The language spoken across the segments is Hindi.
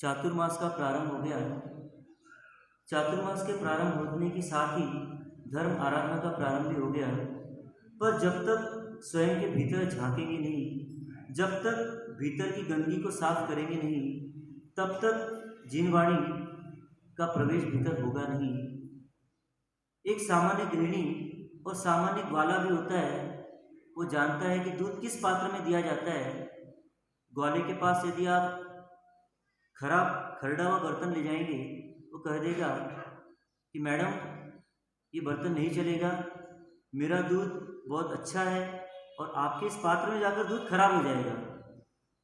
चातुर्मास का प्रारंभ हो गया। चातुर्मास के प्रारंभ होने के साथ ही धर्म आराधना का प्रारंभ भी हो गया। पर जब तक स्वयं के भीतर झांकेंगे नहीं, जब तक भीतर की गंदगी को साफ करेंगे नहीं, तब तक जिनवाणी का प्रवेश भीतर होगा नहीं। एक सामान्य गृहिणी और सामान्य ग्वाला भी होता है, वो जानता है कि दूध किस पात्र में दिया जाता है। ग्वाले के पास यदि आप खराब खरड़ा हुआ बर्तन ले जाएंगे, वो कह देगा कि मैडम ये बर्तन नहीं चलेगा, मेरा दूध बहुत अच्छा है और आपके इस पात्र में जाकर दूध खराब हो जाएगा,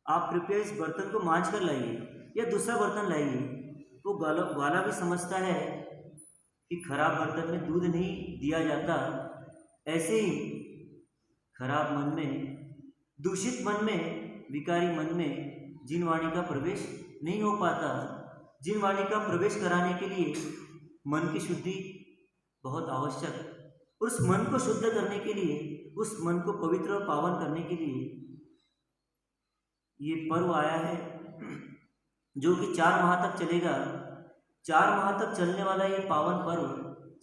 आप कृपया इस बर्तन को मांझ कर लाइए या दूसरा बर्तन लाइए। वो ग्वाला भी समझता है कि खराब बर्तन में दूध नहीं दिया जाता। ऐसे ही खराब मन में, दूषित मन में, विकारी मन में जिनवाणी का प्रवेश नहीं हो पाता। जिनवाणी का प्रवेश कराने के लिए मन की शुद्धि बहुत आवश्यक। उस मन को शुद्ध करने के लिए, उस मन को पवित्र और पावन करने के लिए ये पर्व आया है, जो कि 4 माह तक चलेगा। 4 माह तक चलने वाला ये पावन पर्व,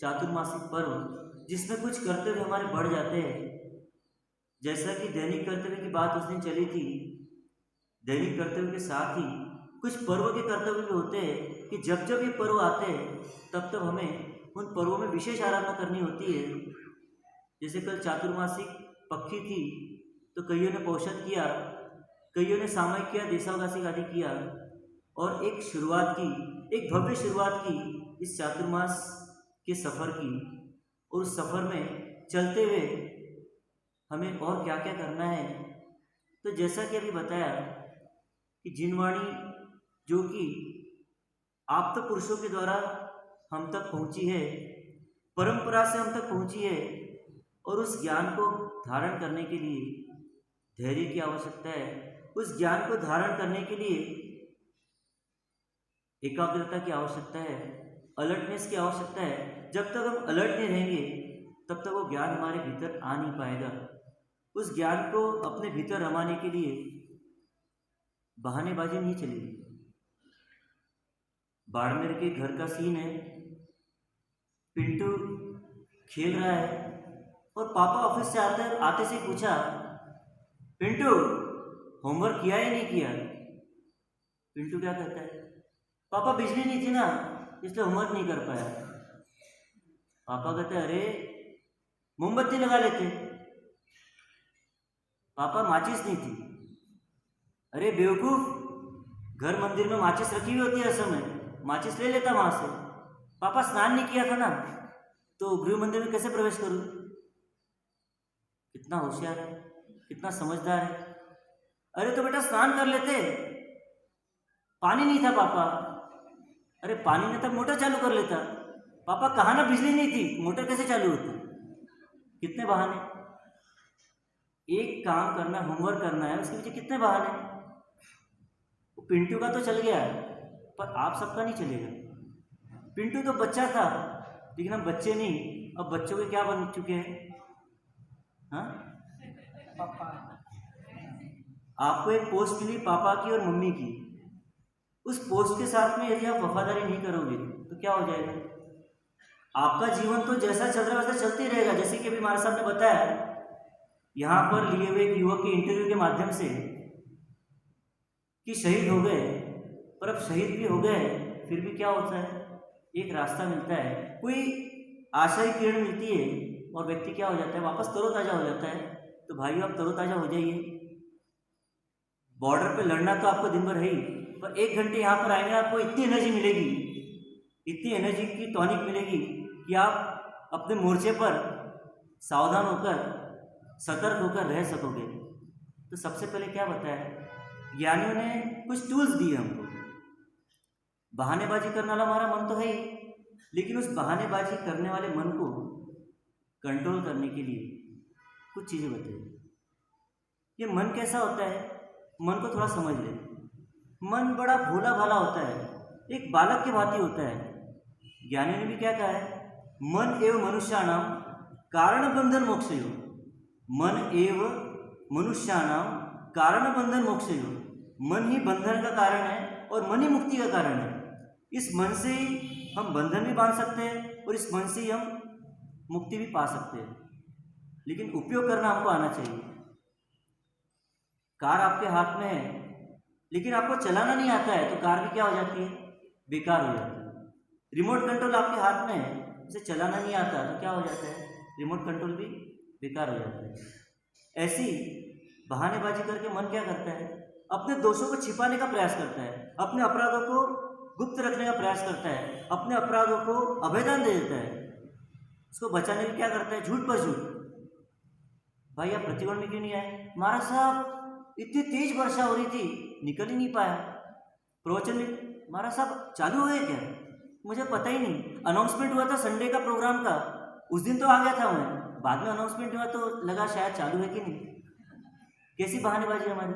चातुर्मासिक पर्व, जिसमें कुछ कर्तव्य हमारे बढ़ जाते हैं। जैसा कि दैनिक कर्तव्य की बात उस दिन चली थी, दैनिक कर्तव्य के साथ ही कुछ पर्व के कर्तव्य भी होते हैं कि जब जब ये पर्व आते हैं तब तब हमें उन पर्वों में विशेष आराधना करनी होती है। जैसे कल चातुर्मासिक पक्षी थी, तो कईयों ने पौषध किया, कईयों ने सामयिक किया, देशावकाशिक आदि किया, और एक शुरुआत की, एक भव्य शुरुआत की इस चातुर्मास के सफ़र की। और उस सफ़र में चलते हुए हमें और क्या क्या करना है, तो जैसा कि अभी बताया कि जिनवाणी जो कि आप्त पुरुषों के द्वारा हम तक पहुंची है, परंपरा से हम तक पहुंची है, और उस ज्ञान को धारण करने के लिए धैर्य की आवश्यकता है। उस ज्ञान को धारण करने के लिए एकाग्रता की आवश्यकता है, अलर्टनेस की आवश्यकता है। जब तक हम अलर्ट नहीं रहेंगे तब तक वो ज्ञान हमारे भीतर आ नहीं पाएगा। उस ज्ञान को अपने भीतर रमाने के लिए बहानेबाजी नहीं चलेगी। बाड़मेर के घर का सीन है, पिंटू खेल रहा है और पापा ऑफिस से आते से पूछा, पिंटू होमवर्क किया या नहीं किया? पिंटू क्या कहता है, पापा बिजली नहीं थी ना इसलिए होमवर्क नहीं कर पाया। पापा कहते अरे मोमबत्ती लगा लेते। पापा माचिस नहीं थी। अरे बेवकूफ, घर मंदिर में माचिस रखी हुई होती है, हर समय माचिस ले लेता वहां से। पापा स्नान नहीं किया था ना, तो गृह मंदिर में कैसे प्रवेश करूं? कितना होशियार है, कितना समझदार है। अरे तो बेटा स्नान कर लेते, पानी नहीं था पापा। अरे पानी नहीं था, मोटर चालू कर लेता। पापा कहा ना बिजली नहीं थी, मोटर कैसे चालू होती? कितने बहाने। एक काम करना, होमवर्क करना है, उसके पीछे कितने बहाने। पिंटू का तो चल गया, पर आप सबका नहीं चलेगा। पिंटू तो बच्चा था, लेकिन हम बच्चे नहीं, अब बच्चों के क्या बन चुके हैं। हाँ, पापा। आपको एक पोस्ट मिली पापा की और मम्मी की। उस पोस्ट के साथ में यदि आप वफादारी नहीं करोगे तो क्या हो जाएगा? आपका जीवन तो जैसा चल रहा है वैसा चलते ही रहेगा। जैसे कि अभी हमारे साहब ने बताया, यहाँ पर लिए हुए एक युवक के इंटरव्यू के माध्यम से कि शहीद हो गए, पर अब शहीद भी हो गए, फिर भी क्या होता है, एक रास्ता मिलता है, कोई आशा की किरण मिलती है और व्यक्ति क्या हो जाता है, वापस तरोताज़ा हो जाता है। तो भाइयों आप तरोताज़ा हो जाइए। बॉर्डर पे लड़ना तो आपको दिन भर है ही, पर 1 घंटे यहाँ पर आएंगे आपको इतनी एनर्जी मिलेगी, इतनी एनर्जी की टॉनिक मिलेगी कि आप अपने मोर्चे पर सावधान होकर, सतर्क होकर रह सकोगे। तो सबसे पहले क्या बताया, ज्ञानियों ने कुछ टूल्स दिए हमको। बहानेबाजी करने वाला हमारा मन तो है ही, लेकिन उस बहानेबाजी करने वाले मन को कंट्रोल करने के लिए कुछ चीज़ें बताइए। ये मन कैसा होता है, मन को थोड़ा समझ ले। मन बड़ा भोला भाला होता है, एक बालक के भांति होता है। ज्ञानी ने भी क्या कहा है, मन एव मनुष्याणाम कारण बंधन मोक्षयो। मन एव मनुष्याणाम कारण बंधन मोक्षयो। मन ही बंधन का कारण है और मन ही मुक्ति का कारण है। इस मन से ही हम बंधन भी बांध सकते हैं और इस मन से ही हम मुक्ति भी पा सकते हैं, लेकिन उपयोग करना हमको आना चाहिए। कार आपके हाथ में है लेकिन आपको चलाना नहीं आता है तो कार भी क्या हो जाती है, बेकार हो जाती है। रिमोट कंट्रोल आपके हाथ में है, उसे चलाना नहीं आता तो क्या हो जाता है, रिमोट कंट्रोल भी बेकार हो जाता है। ऐसी बहानेबाजी करके मन क्या करता है, अपने दोषों को छिपाने का प्रयास करता है, अपने अपराधों को गुप्त रखने का प्रयास करता है, अपने अपराधों को अभेदान दे देता है। उसको बचाने के लिए क्या करता है, झूठ पर झूठ। भाई आप प्रतिकोण में क्यों नहीं आए, महाराज साहब इतनी तेज वर्षा हो रही थी निकल ही नहीं पाया, प्रवचन में महाराज साहब चालू हो गए क्या, मुझे पता ही नहीं, अनाउंसमेंट हुआ था संडे का प्रोग्राम का, उस दिन तो आ गया था मैं, बाद में अनाउंसमेंट हुआ तो लगा शायद चालू है कि नहीं। कैसी बहानेबाजी हमारी।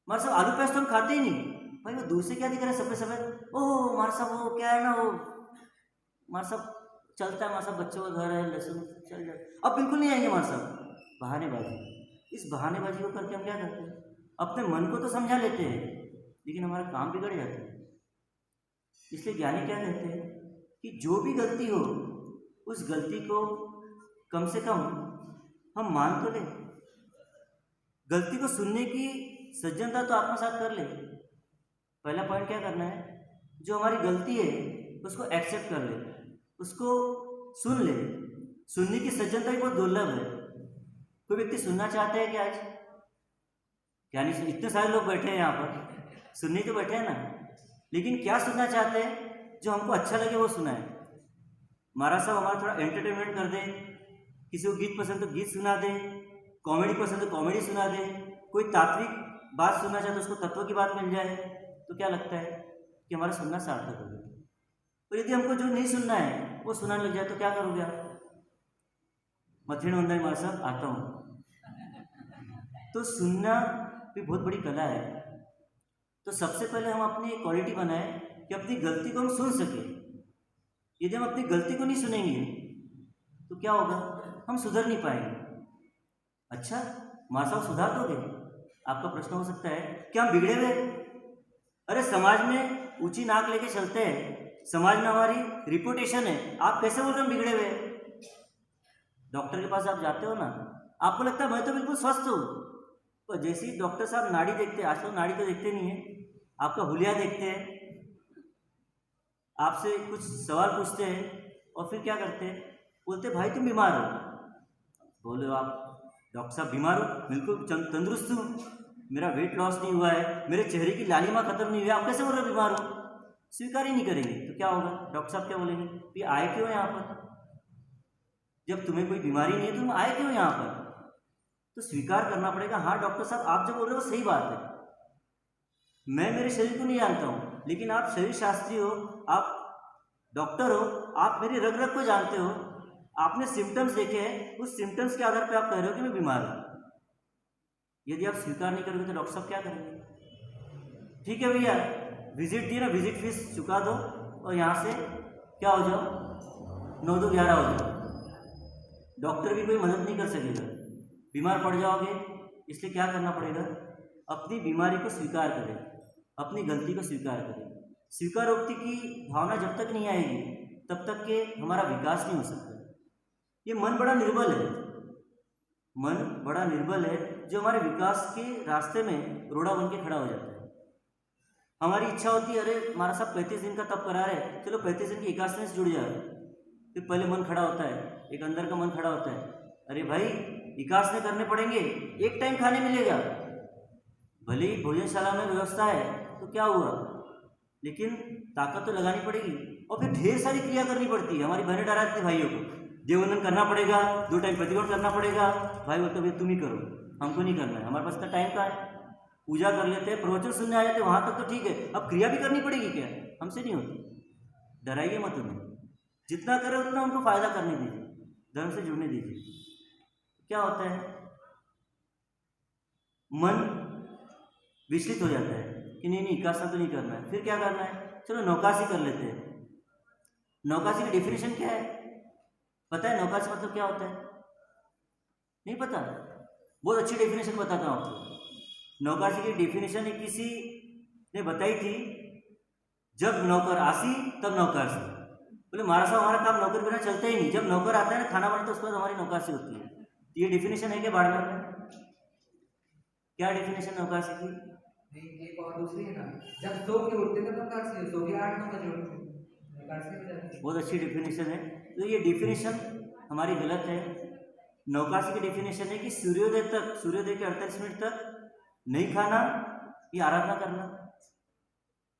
महाराज साहब आलू प्याज तो हम खाते ही नहीं, भाई वो दूर से क्या दिख रहा है सफेद सफेद, ओह महाराज साहब वो क्या है ना, वो महाराज साहब चलता है, महाराज साहब बच्चों का घर है, लहसुन चल जाए, अब बिल्कुल नहीं आएंगे महाराज साहब। बहानेबाजी। इस बहानेबाजी को करके हम क्या करते हैं, अपने मन को तो समझा लेते हैं लेकिन हमारा काम बिगड़ जाता है। इसलिए ज्ञानी क्या कहते हैं कि जो भी गलती हो उस गलती को कम से कम हम मान तो लें, गलती को सुनने की सज्जनता तो आत्मसात कर ले। पहला पॉइंट क्या करना है, जो हमारी गलती है उसको एक्सेप्ट कर ले, उसको सुन ले। सुनने की सज्जनता भी बहुत दुर्लभ है। कोई व्यक्ति सुनना चाहता है कि आज क्या नहीं, इतने सारे लोग बैठे हैं यहाँ पर, सुनने तो बैठे हैं ना, लेकिन क्या सुनना चाहते हैं, जो हमको अच्छा लगे वो सुना है। महाराज साहब हमारा थोड़ा एंटरटेनमेंट कर दे, किसी को गीत पसंद तो गीत सुना दे, कॉमेडी पसंद तो कॉमेडी सुना दे, कोई तात्विक बात सुनना चाहते तो उसको तत्व की बात मिल जाए, तो क्या लगता है कि हमारा सुनना सार्थक हो गया। और यदि हमको जो नहीं सुनना है वो सुनाने लग जाए तो क्या करोगे आप, मथेण वंदन महाराज साहब आता हूँ। तो सुनना भी बहुत बड़ी कला है। तो सबसे पहले हम अपनी क्वालिटी बनाए कि अपनी गलती को हम सुन सके। यदि हम अपनी गलती को नहीं सुनेंगे तो क्या होगा, हम सुधर नहीं पाएंगे। अच्छा महाराज साहब सुधार दोगे, आपका प्रश्न हो सकता है, क्या हम बिगड़े हुए? अरे समाज में ऊंची नाक लेके चलते हैं, समाज में हमारी रिपुटेशन है, आप कैसे बोल रहे हैं बिगड़े हुए? डॉक्टर के पास आप जाते हो ना, आपको लगता है मैं तो बिल्कुल स्वस्थ हूँ, तो जैसे ही डॉक्टर साहब नाड़ी देखते हैं, आज तो नाड़ी तो देखते नहीं है, आपका हुलिया देखते हैं, आपसे कुछ सवाल पूछते हैं और फिर क्या करते हैं, बोलते भाई तुम बीमार हो। बोले आप डॉक्टर साहब बीमार हो, बिल्कुल तंदुरुस्त हूँ, मेरा वेट लॉस नहीं हुआ है, मेरे चेहरे की लालिमा खत्म नहीं हुई, आप कैसे बोल रहे हो बीमार हो? स्वीकार ही नहीं करेंगे तो क्या होगा, डॉक्टर साहब क्या बोलेंगे, ये आए क्यों यहाँ पर, जब तुम्हें कोई बीमारी नहीं है तुम आए क्यों यहाँ पर? तो स्वीकार करना पड़ेगा, हाँ डॉक्टर साहब आप जो बोल रहे हो सही बात है, मैं मेरे शरीर को नहीं जानता हूँ, लेकिन आप शरीर शास्त्री हो, आप डॉक्टर हो, आप मेरी रग रग को जानते हो, आपने सिम्टम्स देखे हैं, उस सिम्टम्स के आधार पर आप कह रहे हो कि मैं बीमार हूँ। यदि आप स्वीकार नहीं करोगे तो डॉक्टर साहब क्या करेंगे? ठीक है भैया, विजिट दी ना, विजिट फीस चुका दो और यहाँ से क्या हो जाओ, 9-2-11 हो जाओ। डॉक्टर भी कोई मदद नहीं कर सकेगा, बीमार पड़ जाओगे। इसलिए क्या करना पड़ेगा, अपनी बीमारी को स्वीकार करें, अपनी गलती को स्वीकार करें। स्वीकारोक्ति की भावना जब तक नहीं आएगी तब तक के हमारा विकास नहीं हो सकता। ये मन बड़ा निर्बल है, मन बड़ा निर्बल है जो हमारे विकास के रास्ते में रोड़ा बन के खड़ा हो जाता है। हमारी इच्छा होती है, अरे हमारा साहब 35 दिन का तप करा रहे, चलो 35 दिन की 81 से जुड़ जाए। फिर पहले मन खड़ा होता है, एक अंदर का मन खड़ा होता है, अरे भाई 81 करने पड़ेंगे, एक टाइम खाने मिलेगा, भले ही भोजनशाला में व्यवस्था है तो क्या हुआ, लेकिन ताकत तो लगानी पड़ेगी। और फिर ढेर सारी क्रिया करनी पड़ती है। हमारी बहनें डराती थी भाइयों को, देववंदन करना पड़ेगा, 2 टाइम प्रतिकोण करना पड़ेगा। भाई बोलते भैया तुम ही करो, हमको नहीं करना है, हमारे पास इतना टाइम कहाँ है। पूजा कर लेते हैं, प्रवचन सुनने आ जाते हैं, वहाँ तक तो ठीक है, अब क्रिया भी करनी पड़ेगी क्या, हमसे नहीं होती। डराइए मत उन्हें, जितना करें उतना उनको फायदा करने दीजिए, धर्म से जुड़ने दीजिए। क्या होता है, मन विचलित हो जाता है कि नहीं नहीं 81 तो नहीं करना है, फिर क्या करना है, चलो 89 कर लेते हैं। 89 की डेफिनेशन क्या है पता है? 89 मतलब क्या होता है नहीं पता? बहुत अच्छी डेफिनेशन बताता हूँ आपको। नौकासी की डेफिनेशन एक किसी ने बताई थी, जब नौकर आसी तब नौकासी। बोले महाराज साहब हमारा काम नौकर बिना चलता ही नहीं, जब नौकर आता है ना खाना बनाता है उसके बाद हमारी नौकासी होती है। तो ये डेफिनेशन है क्या बाड़मेर में? क्या डेफिनेशन नौकासी की? एक और दूसरी है ना, जब सो के उठते तब नौकासी है, सो के 8-9 बजे उठते नौकासी हो जाती है। बहुत अच्छी डेफिनेशन है। तो ये डेफिनेशन हमारी गलत है। नौकासी की डेफिनेशन है कि सूर्योदय तक, सूर्योदय के 48 मिनट तक नहीं खाना, ये आराधना करना,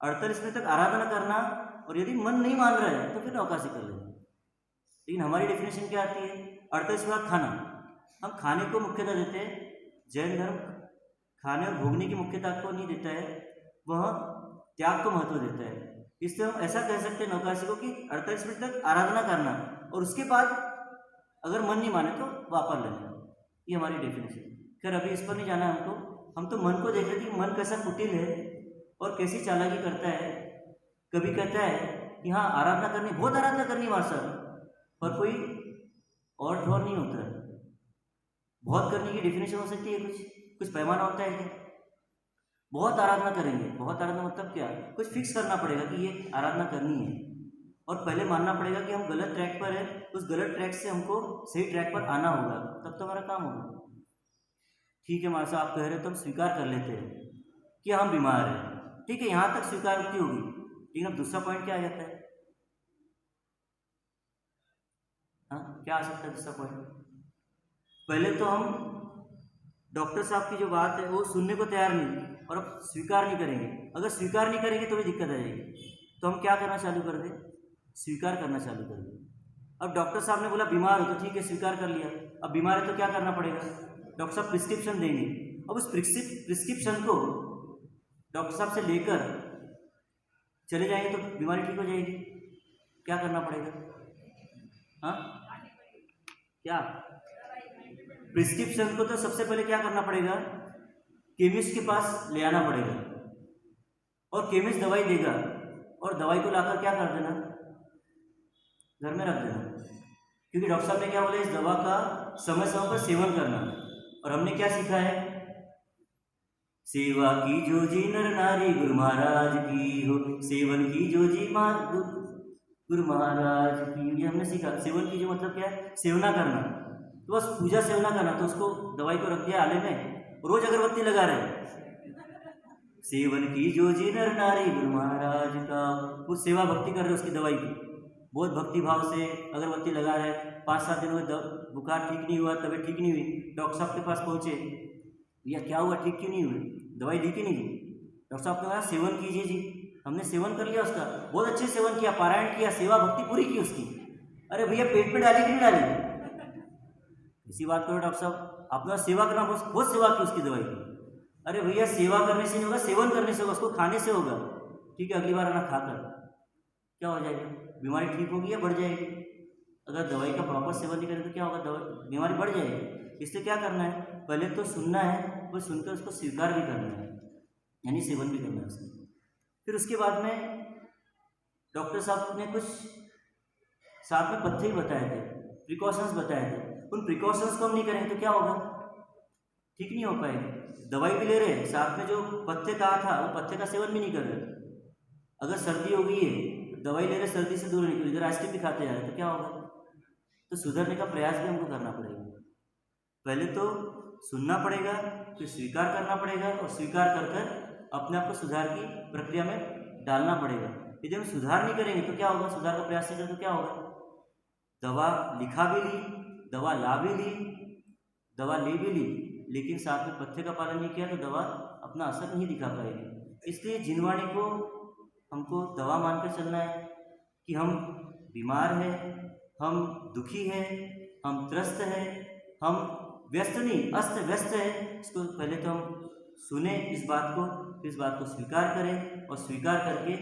48 मिनट तक आराधना करना, और यदि मन नहीं मान रहा है तो फिर नौकासी कर लेना। लेकिन हमारी डेफिनेशन क्या आती है? 48 मिनट खाना। हम खाने को मुख्यता देते हैं, जैन धर्म खाने और भोगने की मुख्यता को नहीं देता है, वह त्याग को महत्व देता है। इसलिए हम ऐसा कह सकते हैं नौकासी को कि 48 मिनट तक आराधना करना और उसके बाद अगर मन नहीं माने तो वापस लेना। ये हमारी डेफिनेशन। खैर अभी इस पर नहीं जाना हमको, हम तो मन को देख रहे थे कि मन कैसा कुटिल है और कैसी चालाकी करता है। कभी कहता है कि हाँ आराधना करनी, बहुत आराधना करनी मार साहब, पर कोई और ठोर नहीं होता है। बहुत करने की डेफिनेशन हो सकती है, कुछ पैमाना होता है क्या? बहुत आराधना करेंगे, बहुत आराधना मतलब क्या? कुछ फिक्स करना पड़ेगा कि ये आराधना करनी है, और पहले मानना पड़ेगा कि हम गलत ट्रैक पर है, उस गलत ट्रैक से हमको सही ट्रैक पर आना होगा, तब तो हमारा काम होगा। ठीक है महाराज साहब आप कह रहे हो तो हम स्वीकार कर लेते हैं कि हम बीमार हैं, ठीक है, यहाँ तक स्वीकारोक्ति होगी। लेकिन अब दूसरा पॉइंट क्या आ जाता है? हाँ क्या आ सकता है दूसरा पॉइंट? पहले तो हम डॉक्टर साहब की जो बात है वो सुनने को तैयार नहीं, और अब स्वीकार नहीं करेंगे। अगर स्वीकार नहीं करेंगे तो भी दिक्कत आ जाएगी। तो हम क्या करना चालू कर दें? स्वीकार करना चालू कर दें। अब डॉक्टर साहब ने बोला बीमार हो, तो ठीक है स्वीकार कर लिया। अब बीमार है तो क्या करना पड़ेगा? डॉक्टर साहब प्रिस्क्रिप्शन देंगे। अब उस प्रिस्क्रिप्शन को डॉक्टर साहब से लेकर चले जाएंगे तो बीमारी ठीक हो जाएगी। क्या करना पड़ेगा? हाँ क्या? प्रिस्क्रिप्शन को तो सबसे पहले क्या करना पड़ेगा? केमिस्ट के पास ले आना पड़ेगा, और केमिस्ट दवाई देगा, और दवाई को लाकर क्या कर देना? घर में रख देना। क्योंकि डॉक्टर साहब ने क्या बोला? इस दवा का समय समय पर सेवन करना। और हमने क्या सीखा है? सेवा की जो जी नर नारी गुरु महाराज की हो, सेवन की जो जी गुरु महाराज की, ये हमने सीखा। सेवन की जो मतलब क्या है? सेवना करना। तो बस पूजा सेवना करना, तो उसको दवाई को रख दिया आले में, रोज अगरबत्ती लगा रहे, सेवन की जो जी नर नारी गुरु महाराज का, वो सेवा भक्ति कर रहे उसकी दवाई की, बहुत भक्ति भाव से अगरबत्ती लगा रहे। 5-7 दिन हुए, बुखार ठीक नहीं हुआ, तबीयत ठीक नहीं हुई, डॉक्टर साहब के पास पहुंचे, भैया क्या हुआ, ठीक क्यों नहीं हुई? दवाई दी कि नहीं दी? डॉक्टर साहब ने कहा सेवन कीजिए जी। हमने सेवन कर लिया उसका, बहुत अच्छे सेवन किया, पारायण किया, सेवा भक्ति पूरी की उसकी। अरे भैया पेट में डाली कि नहीं डाली? इसी बात करो डॉक्टर साहब, अपना सेवा करना, बहुत सेवा की उसकी दवाई की। अरे भैया सेवा करने से नहीं होगा, सेवन करने से होगा, उसको खाने से होगा। ठीक है अगली बार आना खाकर, क्या हो जाएगा? बीमारी ठीक होगी या बढ़ जाएगी? अगर दवाई का प्रॉपर सेवन नहीं करें तो क्या होगा? बीमारी बढ़ जाएगी। इसलिए क्या करना है? पहले तो सुनना है, वो सुनकर उसको स्वीकार भी करना है, यानी सेवन भी करना है उसका। फिर उसके बाद में डॉक्टर साहब ने कुछ साथ में पथ्य ही बताए थे, प्रिकॉशंस बताए थे। उन प्रिकॉशंस को हम नहीं करेंगे तो क्या होगा? ठीक नहीं हो पाएगा। दवाई भी ले रहे हैं, साथ में जो पथ्य कहा था वो पथ्य का सेवन भी नहीं कर रहे। अगर सर्दी हो गई है तो दवाई ले रहे, सर्दी से दूर नहीं, इधर आइसक्रीम भी खाते जा रहे, तो क्या होगा? तो सुधरने का प्रयास भी हमको करना पड़ेगा। पहले तो सुनना पड़ेगा, फिर स्वीकार करना पड़ेगा, और स्वीकार कर कर अपने आप को सुधार की प्रक्रिया में डालना पड़ेगा। यदि हम सुधार नहीं करेंगे तो क्या होगा? सुधार का प्रयास नहीं करेंगे तो क्या होगा? दवा लिखा भी ली, दवा ला भी ली, दवा ले भी ली, लेकिन साथ में पथ्य का पालन नहीं किया तो दवा अपना असर नहीं दिखा पाएगी। इसलिए जिनवाणी को हमको दवा मानकर चलना है कि हम बीमार हैं, हम दुखी हैं, हम त्रस्त हैं, हम व्यस्त नहीं अस्त व्यस्त है। इसको पहले तो हम सुने इस बात को, फिर इस बात को स्वीकार करें, और स्वीकार करके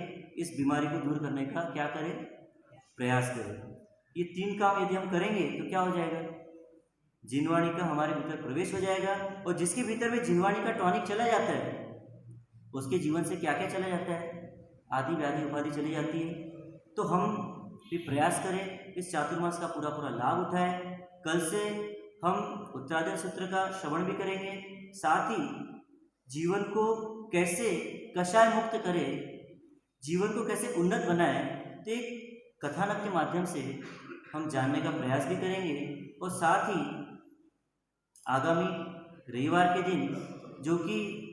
इस बीमारी को दूर करने का क्या करें? प्रयास करें। ये 3 काम यदि हम करेंगे तो क्या हो जाएगा? जिनवाणी का हमारे भीतर प्रवेश हो जाएगा, और जिसके भीतर में जिनवाणी का टॉनिक चला जाता है उसके जीवन से क्या क्या चला जाता है? आदि व्याधि उपाधि चली जाती है। तो हम भी प्रयास करें, इस चातुर्मास का पूरा पूरा लाभ उठाएं। कल से हम उत्तरायण सूत्र का श्रवण भी करेंगे, साथ ही जीवन को कैसे कषाय मुक्त करे, जीवन को कैसे उन्नत बनाए, तो एक कथानक के माध्यम से हम जानने का प्रयास भी करेंगे। और साथ ही आगामी रविवार के दिन, जो कि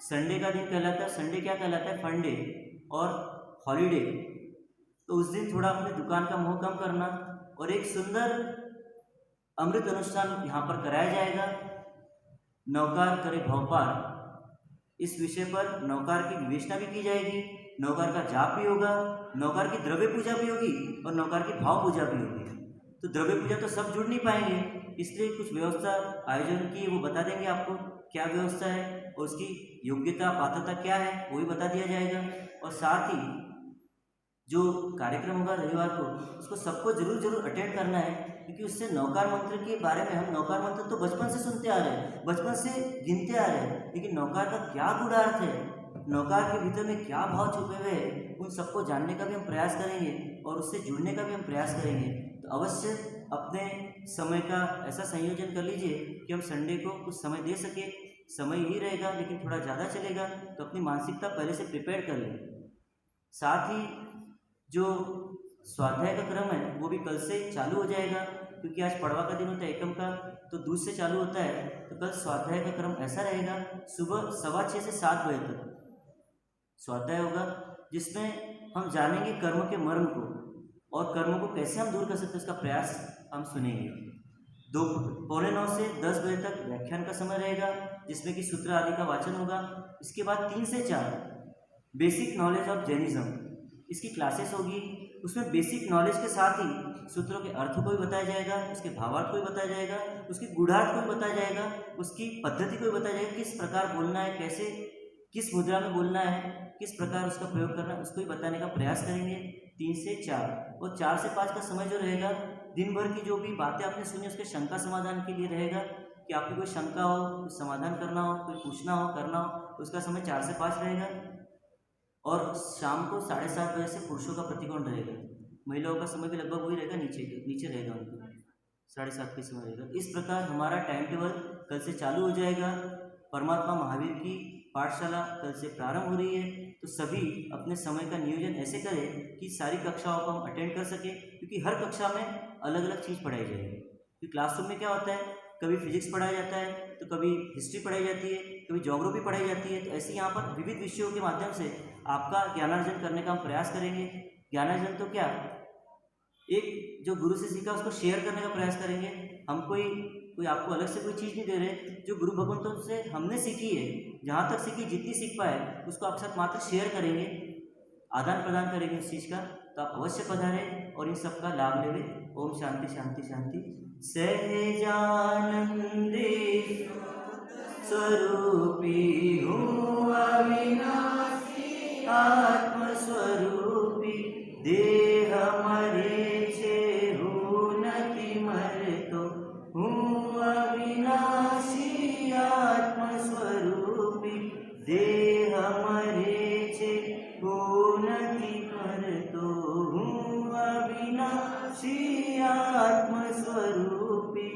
संडे का दिन कहलाता है, संडे क्या कहलाता है, फंडे और हॉलीडे, तो उस दिन थोड़ा अपनी दुकान का मोह कम करना और एक सुंदर अमृत अनुष्ठान यहाँ पर कराया जाएगा। नौकार करे भवपार, इस विषय पर नौकार की विवेचना भी की जाएगी, नौकार का जाप भी होगा, नौकार की द्रव्य पूजा भी होगी और नौकार की भाव पूजा भी होगी। तो द्रव्य पूजा तो सब जुड़ नहीं पाएंगे, इसलिए कुछ व्यवस्था आयोजन की वो बता देंगे आपको क्या व्यवस्था है और उसकी योग्यता पात्रता क्या है वो भी बता दिया जाएगा। और साथ ही जो कार्यक्रम होगा रविवार को, उसको सबको जरूर अटेंड करना है, क्योंकि उससे नौकार मंत्र के बारे में, हम नौकार मंत्र तो बचपन से सुनते आ रहे हैं, बचपन से गिनते आ रहे हैं, लेकिन नौकार का क्या गूढ़ार्थ है, नौकार के भीतर में क्या भाव छुपे हुए हैं, उन सबको जानने का भी हम प्रयास करेंगे और उससे जुड़ने का भी हम प्रयास करेंगे। तो अवश्य अपने समय का ऐसा संयोजन कर लीजिए कि हम संडे को कुछ समय दे सके। समय ही रहेगा लेकिन थोड़ा ज़्यादा चलेगा, तो अपनी मानसिकता पहले से प्रिपेयर कर लें। साथ ही जो स्वाध्याय का क्रम है वो भी कल से चालू हो जाएगा, क्योंकि आज पड़वा का दिन होता है, एकम का, तो दूध से चालू होता है। तो कल स्वाध्याय का क्रम ऐसा रहेगा, सुबह 6:15 से 7 बजे तक स्वाध्याय होगा, जिसमें हम जानेंगे कर्म के मर्म को और कर्मों को कैसे हम दूर कर सकते हैं, उसका प्रयास हम सुनेंगे। 9:45 से 10 बजे तक व्याख्यान का समय रहेगा, जिसमें कि सूत्र आदि का वाचन होगा। इसके बाद 3 से 4 बेसिक नॉलेज ऑफ जैनिज्म, इसकी क्लासेस होगी। उसमें बेसिक नॉलेज के साथ ही सूत्रों के अर्थ को भी बताया जाएगा, उसके भावार्थ को भी बताया जाएगा, उसकी गूढ़ार्थ को भी बताया जाएगा, उसकी पद्धति को भी बताया जाएगा, किस प्रकार बोलना है, कैसे किस मुद्रा में बोलना है, किस प्रकार उसका प्रयोग करना है, उसको भी बताने का प्रयास करेंगे। 3 से 4 और 4 से 5 का समय जो रहेगा, दिन भर की जो भी बातें आपने सुनी उसके शंका समाधान के लिए रहेगा, कि आपकी कोई शंका हो, कोई समाधान करना हो, कोई पूछना हो, करना हो, तो उसका समय 4 से 5 रहेगा। और शाम को 7:30 बजे से पुरुषों का प्रतिकोण रहेगा, महिलाओं का समय भी लगभग वही रहेगा, नीचे रहेगा, उनको 7:30 के समय रहेगा। इस प्रकार हमारा टाइम टेबल कल से चालू हो जाएगा। परमात्मा महावीर की पाठशाला कल से प्रारंभ हो रही है, तो सभी अपने समय का नियोजन ऐसे करें कि सारी कक्षाओं को हम अटेंड कर सकें, क्योंकि हर कक्षा में अलग अलग चीज़ पढ़ाई जाएगी। क्योंकि क्लासरूम में क्या होता है, कभी फिजिक्स पढ़ाया जाता है, तो कभी हिस्ट्री पढ़ाई जाती है, कभी ज्योग्राफी पढ़ाई जाती है। तो ऐसे यहाँ पर विविध विषयों के माध्यम से आपका ज्ञानार्जन करने का हम प्रयास करेंगे। ज्ञानार्जन तो क्या, एक जो गुरु से सीखा उसको शेयर करने का प्रयास करेंगे। हम कोई आपको अलग से कोई चीज़ नहीं दे रहे, जो गुरु भगवंतों से हमने सीखी है, जहाँ तक सीखी, जितनी सीख पाए उसको आपके साथ मात्र शेयर करेंगे, आदान प्रदान करेंगे उस चीज़ का। तो आप अवश्य पधारें और इन सब का लाभ लेवे। ओम शांति शांति शांति। सहजानंदे स्वरूपी हूँ अविनाशी आत्मस्वरूपी, देह मरे छे हूँ नति मरतो, हूँ अविनाशी आत्मस्वरूपी, देह मरे छे हूँ नति मरतो, हूँ अविनाशी आत्मस्वरूपी,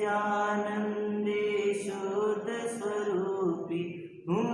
सहजानंदे शुद्ध स्वरूपी हूँ